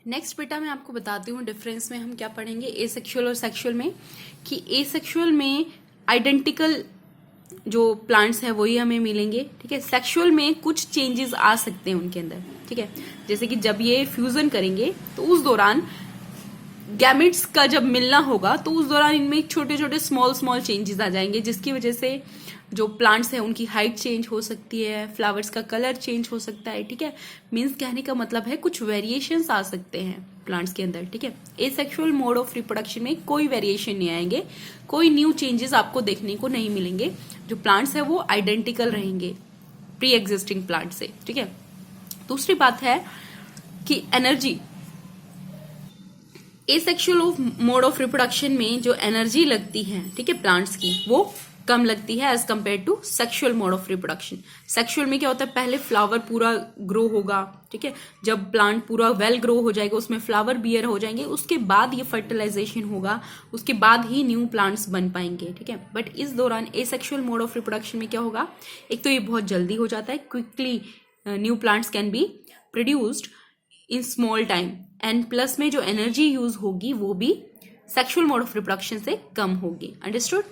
Next बेटा मैं आपको बताती हूँ डिफरेंस में हम क्या पढ़ेंगे एसेक्सुअल और सेक्सुअल में, कि एसेक्सुअल में आइडेंटिकल जो प्लांट्स है वही हमें मिलेंगे, ठीक है। सेक्सुअल में कुछ चेंजेस आ सकते हैं उनके अंदर, ठीक है। जैसे कि जब ये फ्यूजन करेंगे तो उस दौरान गैमेट्स का जब मिलना होगा तो उस दौरान इनमें छोटे छोटे स्मॉल स्मॉल चेंजेस आ जाएंगे, जिसकी वजह से जो प्लांट्स है उनकी हाइट चेंज हो सकती है, फ्लावर्स का कलर चेंज हो सकता है, ठीक है। मीन्स कहने का मतलब है कुछ वेरिएशंस आ सकते हैं प्लांट्स के अंदर, ठीक है। एसेक्सुअल मोड ऑफ रिप्रोडक्शन में कोई वेरिएशन नहीं आएंगे, कोई न्यू चेंजेस आपको देखने को नहीं मिलेंगे। जो प्लांट्स है वो आइडेंटिकल रहेंगे प्री एग्जिस्टिंग प्लांट से, ठीक है। दूसरी बात है कि energy, asexual mode of reproduction में जो एनर्जी लगती है, ठीक है, प्लांट्स की, वो कम लगती है as compare to sexual mode of reproduction. Sexual में क्या होता है, पहले फ्लावर पूरा ग्रो होगा, ठीक है। जब प्लांट पूरा वेल ग्रो हो जाएगा, उसमें फ्लावर बियर हो जाएंगे, उसके बाद ये फर्टिलाइजेशन होगा, उसके बाद ही न्यू प्लांट्स बन पाएंगे, ठीक है। बट इस दौरान एसेक्सुअल मोड ऑफ रिप्रोडक्शन में क्या होगा, एक तो ये बहुत जल्दी हो जाता है, quickly new plants can be produced in small time, and plus में जो एनर्जी यूज होगी वो भी सेक्सुअल मोड ऑफ रिप्रोडक्शन से कम होगी। अंडरस्टूड।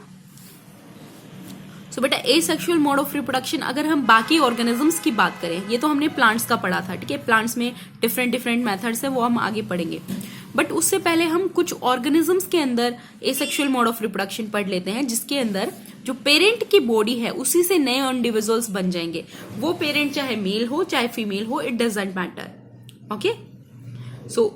सो बेटा एसेक्सुअल मोड ऑफ रिप्रोडक्शन, अगर हम बाकी ऑर्गेनिजम्स की बात करें, ये तो हमने प्लांट्स का पढ़ा था, ठीक है। प्लांट्स में डिफरेंट डिफरेंट मेथड्स है, वो हम आगे पढ़ेंगे। बट उससे पहले हम कुछ ऑर्गेनिजम्स के अंदर एसेक्सुअल मोड ऑफ रिप्रोडक्शन पढ़ लेते हैं, जिसके अंदर जो पेरेंट की बॉडी है उसी से नए इंडिविजुअल्स बन जाएंगे। वो पेरेंट चाहे मेल हो चाहे फीमेल हो, it doesn't matter, okay. So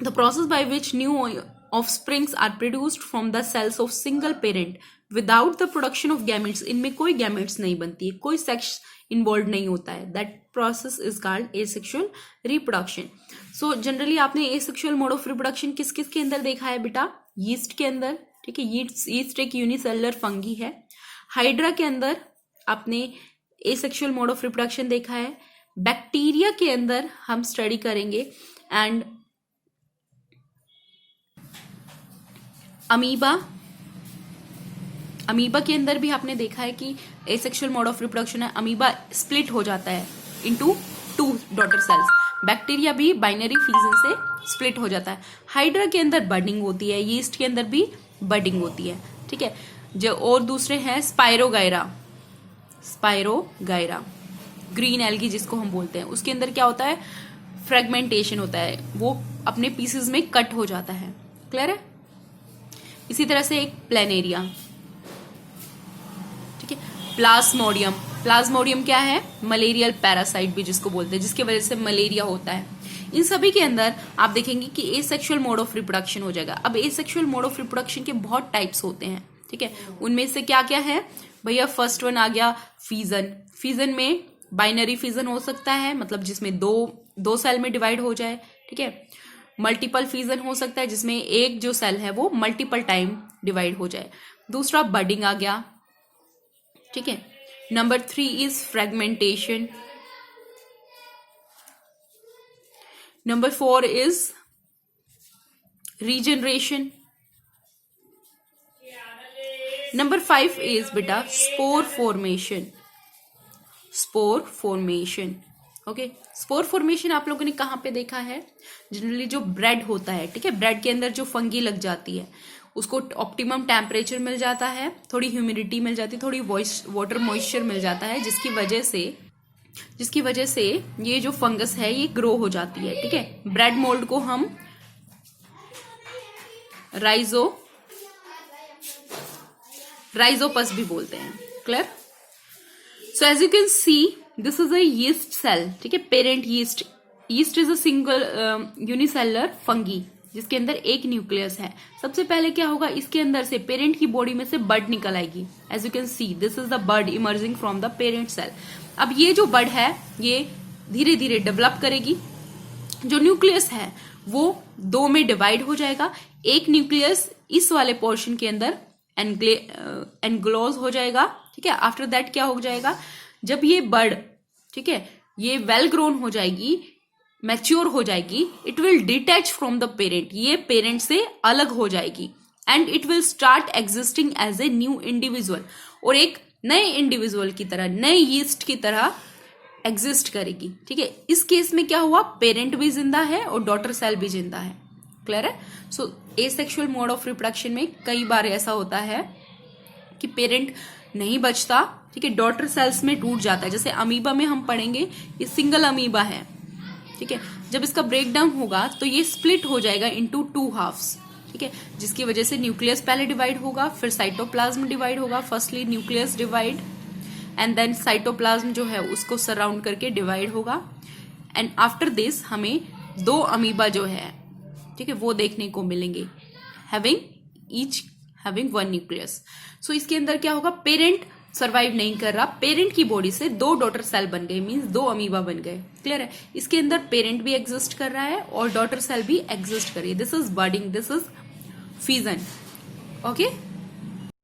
the process by which new offsprings are produced from the cells of single parent without the production of gametes, इनमें कोई gametes नहीं बनती है, कोई सेक्स इन्वॉल्व नहीं होता है, that process is called asexual reproduction. So generally आपने asexual mode of reproduction किस किस के अंदर देखा है बेटा, यीस्ट के अंदर, ठीक है। यीस्ट एक यूनिसेलुलर फंगी है। हाइड्रा के अंदर आपने asexual mode of reproduction देखा है। बैक्टीरिया के अंदर हम स्टडी करेंगे, एंड अमीबा के अंदर भी आपने देखा है कि एसेक्सुअल मोड ऑफ रिप्रोडक्शन है। अमीबा स्प्लिट हो जाता है इनटू 2 डॉटर सेल्स। बैक्टीरिया भी बाइनरी फिजन से स्प्लिट हो जाता है। हाइड्रा के अंदर बडिंग होती है, यीस्ट के अंदर भी बडिंग होती है, ठीक है। जो और दूसरे हैं स्पाइरोगायरा ग्रीन एल्गी जिसको हम बोलते हैं, उसके अंदर क्या होता है, फ्रेगमेंटेशन होता है, वो अपने पीसेस में कट हो जाता है। क्लियर है। इसी तरह से एक प्लेनेरिया, ठीक है। प्लाज्मोडियम क्या है, मलेरियल पैरासाइट भी जिसको बोलते हैं, जिसकी वजह से मलेरिया होता है। इन सभी के अंदर आप देखेंगे कि एसेक्सुअल मोड ऑफ रिप्रोडक्शन हो जाएगा। अब एसेक्सुअल मोड ऑफ रिप्रोडक्शन के बहुत टाइप्स होते हैं, ठीक है। उनमें से क्या क्या है भैया, फर्स्ट वन आ गया फीजन में बाइनरी फीजन हो सकता है, मतलब जिसमें दो सेल में डिवाइड हो जाए, ठीक है। मल्टीपल फीजन हो सकता है, जिसमें एक जो सेल है वो मल्टीपल टाइम डिवाइड हो जाए। दूसरा बडिंग आ गया, ठीक है। Number 3 is fragmentation. Number 4 is regeneration. Number 5 is बेटा spore formation. Okay, spore formation आप लोगों ने कहाँ पे देखा है, जनरली जो ब्रेड होता है, ठीक है। ब्रेड के अंदर जो फंगी लग जाती है, उसको ऑप्टिमम टेम्परेचर मिल जाता है, थोड़ी ह्यूमिडिटी मिल जाती है, थोड़ी वाटर मॉइस्चर मिल जाता है, जिसकी वजह से ये जो फंगस है ये ग्रो हो जाती है, ठीक है। ब्रेड मोल्ड को हम राइजोपस भी बोलते हैं। Clear. So as you can see this is a yeast cell, ठीक है। Parent yeast is a single unicellular fungi जिसके अंदर एक न्यूक्लियस है। सबसे पहले क्या होगा, इसके अंदर से पेरेंट की बॉडी में से बड निकल आएगी। As you can see this is the bud emerging from the parent cell. अब ये जो बड है ये धीरे धीरे डेवलप करेगी। जो न्यूक्लियस है वो 2 में डिवाइड हो जाएगा। एक न्यूक्लियस इस वाले पोर्शन के अंदर एनग्लोज हो जाएगा, ठीक है। आफ्टर दैट क्या हो जाएगा, जब ये बर्ड, ठीक है, ये वेल ग्रोन हो जाएगी, मैच्योर हो जाएगी, it will detach from the parent, ये पेरेंट से अलग हो जाएगी, and it will start existing as a new individual, और एक नए इंडिविजुअल की तरह, नए यीस्ट की तरह एग्जिस्ट करेगी। ठीक है, इस केस में क्या हुआ, पेरेंट भी जिंदा है और डॉटर सेल भी जिंदा है। क्लियर है? सो एसेक्सुअल मोड ऑफ रिप्रोडक्शन में कई बार ऐसा होता है कि पेरेंट नहीं बचता, ठीक है, डॉटर सेल्स में टूट जाता है। जैसे अमीबा में हम पढ़ेंगे, ये सिंगल अमीबा है, ठीक है, जब इसका ब्रेक डाउन होगा तो ये स्प्लिट हो जाएगा इनटू 2 हाफ्स, ठीक है, जिसकी वजह से न्यूक्लियस पहले डिवाइड होगा, फिर साइटोप्लाज्म डिवाइड होगा। Firstly nucleus divide and then cytoplasm जो है उसको सराउंड करके डिवाइड होगा। एंड आफ्टर दिस हमें 2 अमीबा जो है, ठीक है, वो देखने को मिलेंगे, ईच हैविंग 1 न्यूक्लियस। सो इसके अंदर क्या होगा, पेरेंट सर्वाइव नहीं कर रहा, पेरेंट की बॉडी से 2 डॉटर सेल बन गए, मींस 2 अमीबा बन गए। क्लियर है? इसके अंदर पेरेंट भी एग्जिस्ट कर रहा है और डॉटर सेल भी एग्जिस्ट कर रही है। This is budding, this is fission. Okay.